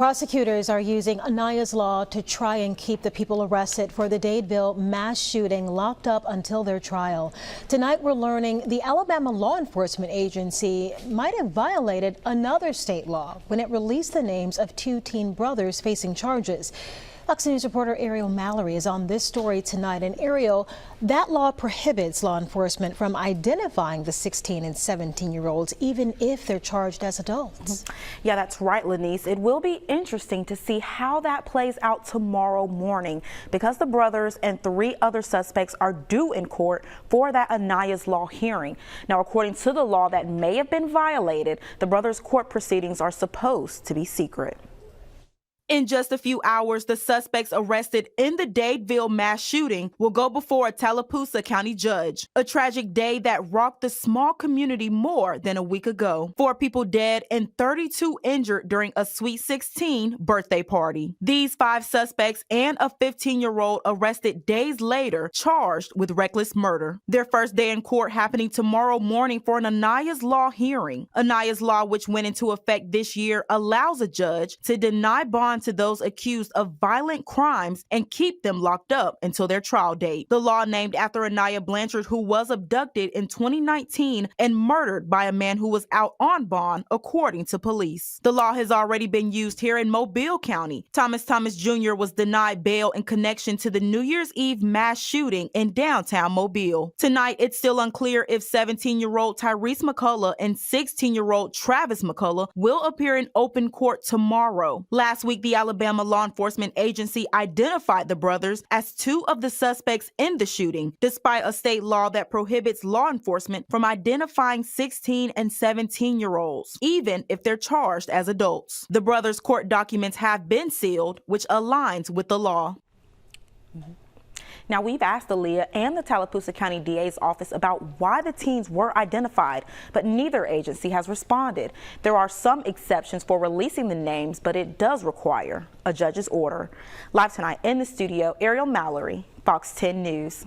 Prosecutors are using Aniah's law to try and keep the people arrested for the Dadeville mass shooting locked up until their trial. Tonight we're learning the Alabama law enforcement agency might have violated another state law when it released the names of two teen brothers facing charges. Fox News reporter Ariel Mallory is on this story tonight. And Ariel, that law prohibits law enforcement from identifying the 16 and 17-year-olds, even if they're charged as adults. Yeah, that's right, Lenise. It will be interesting to see how that plays out tomorrow morning because the brothers and 3 other suspects are due in court for that Aniah's law hearing. Now, according to the law that may have been violated, the brothers' court proceedings are supposed to be secret. In just a few hours, the suspects arrested in the Dadeville mass shooting will go before a Tallapoosa County judge. A tragic day that rocked the small community more than a week ago. 4 people dead and 32 injured during a Sweet 16 birthday party. These 5 suspects and a 15-year-old arrested days later, charged with reckless murder. Their first day in court happening tomorrow morning for an Aniah's law hearing. Aniah's law, which went into effect this year, allows a judge to deny bond to those accused of violent crimes and keep them locked up until their trial date. The law named after Aniah Blanchard, who was abducted in 2019 and murdered by a man who was out on bond, according to police. The law has already been used here in Mobile County. Thomas Jr. was denied bail in connection to the New Year's Eve mass shooting in downtown Mobile. Tonight, it's still unclear if 17-year-old Tyrese McCullough and 16-year-old Travis McCullough will appear in open court tomorrow. Last week, the Alabama law enforcement agency identified the brothers as 2 of the suspects in the shooting, despite a state law that prohibits law enforcement from identifying 16 and 17-year-olds, even if they're charged as adults. The brothers' court documents have been sealed, which aligns with the law. Now, we've asked the Aaliyah and the Tallapoosa County DA's office about why the teens were identified, but neither agency has responded. There are some exceptions for releasing the names, but it does require a judge's order. Live tonight in the studio, Ariel Mallory, Fox 10 News.